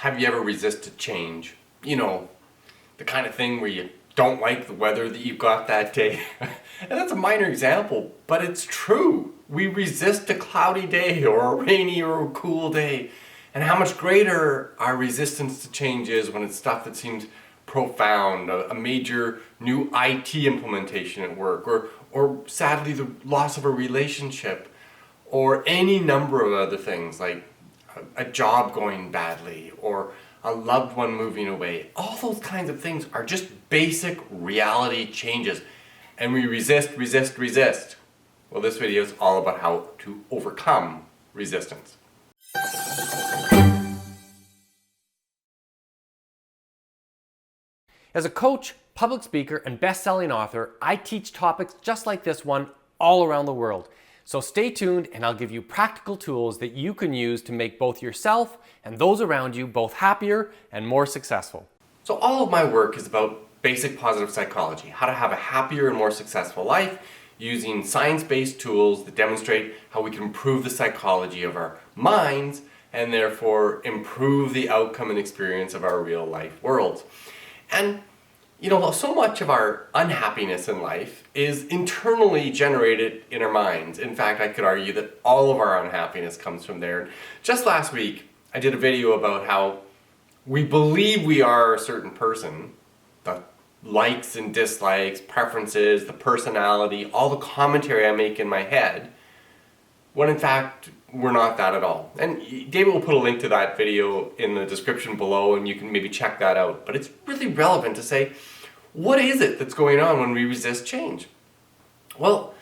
Have you ever resisted change? You know, the kind of thing where you don't like the weather that you've got that day. And that's a minor example, but it's true. We resist a cloudy day or a rainy or a cool day. And how much greater our resistance to change is when it's stuff that seems profound, a major new IT implementation at work, or sadly the loss of a relationship, or any number of other things like a job going badly, or a loved one moving away. All those kinds of things are just basic reality changes. And we resist. Well, this video is all about how to overcome resistance. As a coach, public speaker, and best-selling author, I teach topics just like this one all around the world. So stay tuned and I'll give you practical tools that you can use to make both yourself and those around you both happier and more successful. So all of my work is about basic positive psychology, how to have a happier and more successful life using science-based tools that demonstrate how we can improve the psychology of our minds and therefore improve the outcome and experience of our real life worlds. And you know, so much of our unhappiness in life is internally generated in our minds. In fact, I could argue that all of our unhappiness comes from there. Just last week, I did a video about how we believe we are a certain person, the likes and dislikes, preferences, the personality, all the commentary I make in my head, when in fact, we're not that at all. And David will put a link to that video in the description below and you can maybe check that out. But it's really relevant to say, what is it that's going on when we resist change? Well,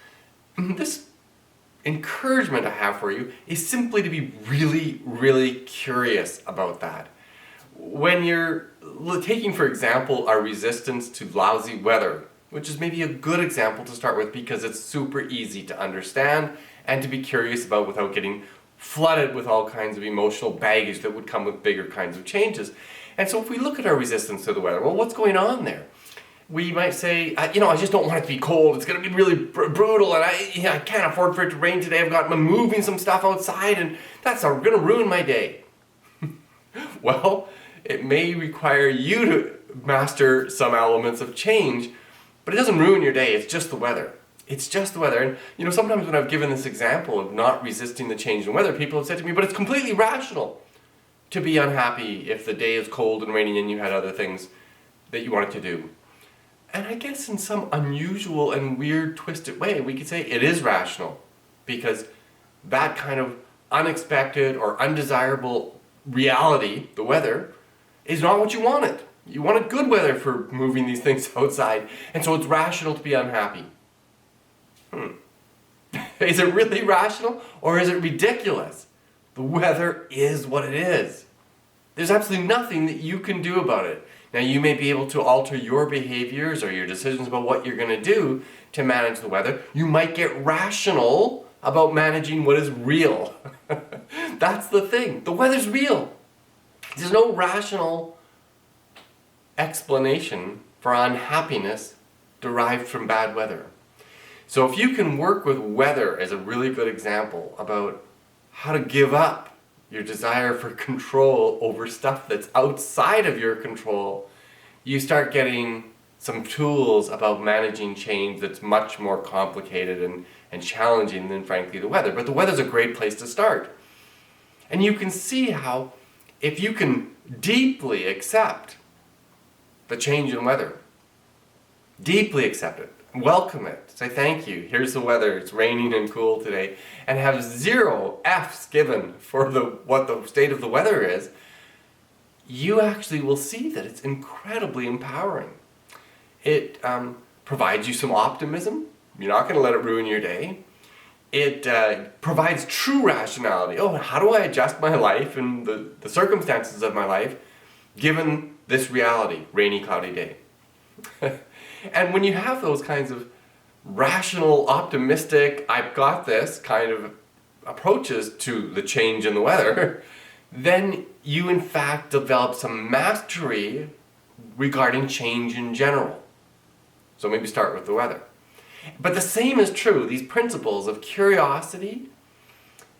this encouragement I have for you is simply to be really curious about that. When you're taking, for example, our resistance to lousy weather, which is maybe a good example to start with because it's super easy to understand and to be curious about without getting flooded with all kinds of emotional baggage that would come with bigger kinds of changes. And so if we look at our resistance to the weather, well, what's going on there? We might say, I just don't want it to be cold. It's going to be really brutal and I can't afford for it to rain today. I'm moving some stuff outside and that's going to ruin my day. Well, it may require you to master some elements of change, but it doesn't ruin your day. It's just the weather. It's just the weather. And sometimes when I've given this example of not resisting the change in weather, people have said to me, but it's completely rational to be unhappy if the day is cold and rainy and you had other things that you wanted to do. And I guess in some unusual and weird twisted way, we could say it is rational because that kind of unexpected or undesirable reality, the weather, is not what you wanted. You wanted good weather for moving these things outside, and so it's rational to be unhappy. Is it really rational or is it ridiculous? The weather is what it is. There's absolutely nothing that you can do about it. Now you may be able to alter your behaviors or your decisions about what you're going to do to manage the weather. You might get rational about managing what is real. That's the thing. The weather's real. There's no rational explanation for unhappiness derived from bad weather. So if you can work with weather as a really good example about how to give up your desire for control over stuff that's outside of your control, you start getting some tools about managing change that's much more complicated and challenging than, frankly, the weather. But the weather's a great place to start. And you can see how if you can deeply accept the change in weather, deeply accept it, welcome it, say thank you, here's the weather, it's raining and cool today, and have zero F's given for what the state of the weather is, you actually will see that it's incredibly empowering. It provides you some optimism. You're not going to let it ruin your day. It provides true rationality. Oh, how do I adjust my life and the circumstances of my life given this reality, rainy, cloudy day? And when you have those kinds of rational, optimistic, I've got this kind of approaches to the change in the weather, then you in fact develop some mastery regarding change in general. So maybe start with the weather. But the same is true, these principles of curiosity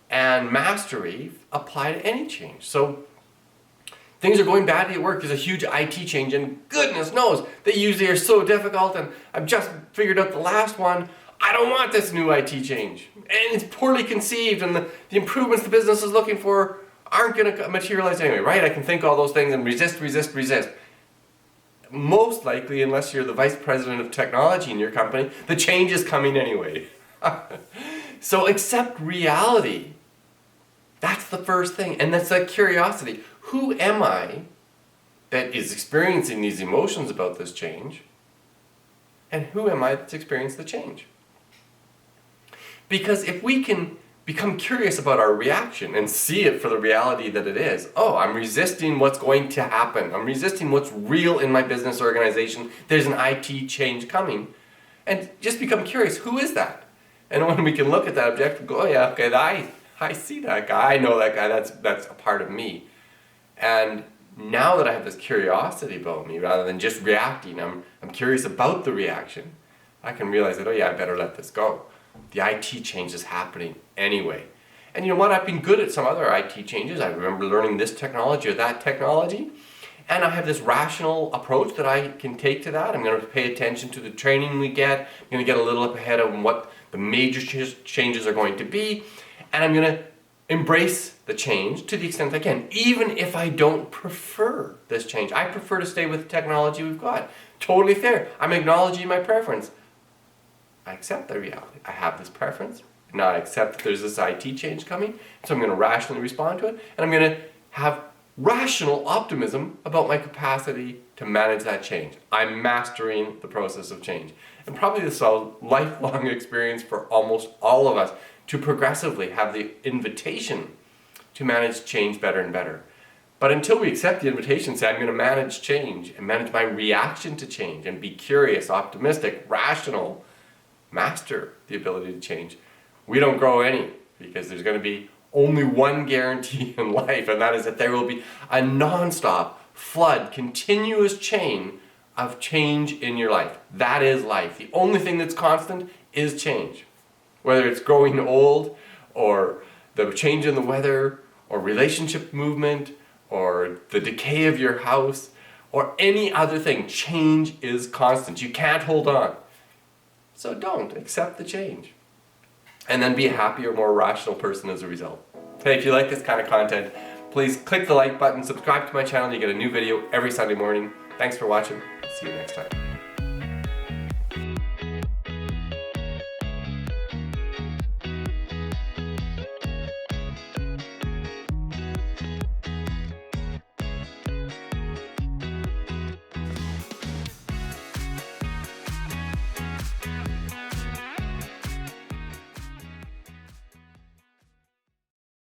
and mastery apply to any change. So Things are going badly at work. There's a huge IT change, and goodness knows they usually are so difficult, and I've just figured out the last one. I don't want this new IT change. And it's poorly conceived, and the improvements the business is looking for aren't going to materialize anyway, right? I can think all those things and resist. Most likely, unless you're the vice president of technology in your company, the change is coming anyway. So accept reality. That's the first thing. And that's that curiosity. Who am I that is experiencing these emotions about this change? And who am I that's experienced the change? Because if we can become curious about our reaction and see it for the reality that it is. Oh, I'm resisting what's going to happen. I'm resisting what's real in my business organization. There's an IT change coming. And just become curious, who is that? And when we can look at that object and go, oh yeah, okay, I see that guy. I know that guy. That's a part of me. And now that I have this curiosity about me, rather than just reacting, I'm curious about the reaction. I can realize that, oh yeah, I better let this go. The IT change is happening anyway. And you know what? I've been good at some other IT changes. I remember learning this technology or that technology. And I have this rational approach that I can take to that. I'm going to pay attention to the training we get. I'm going to get a little up ahead of what the major changes are going to be. And I'm going to embrace the change to the extent I can, even if I don't prefer this change. I prefer to stay with the technology we've got. Totally fair. I'm acknowledging my preference. I accept the reality. I have this preference. Now I accept that there's this IT change coming, so I'm going to rationally respond to it, and I'm going to have rational optimism about my capacity to manage that change. I'm mastering the process of change. And probably this is a lifelong experience for almost all of us to progressively have the invitation to manage change better and better. But until we accept the invitation, say I'm going to manage change and manage my reaction to change and be curious, optimistic, rational, master the ability to change, we don't grow any, because there's going to be only one guarantee in life, and that is that there will be a non-stop flood, continuous chain of change in your life. That is life. The only thing that's constant is change. Whether it's growing old, or the change in the weather, or relationship movement, or the decay of your house, or any other thing, change is constant. You can't hold on. So don't accept the change. And then be a happier, more rational person as a result. Hey, if you like this kind of content, please click the like button, subscribe to my channel, you get a new video every Sunday morning. Thanks for watching. See you next time.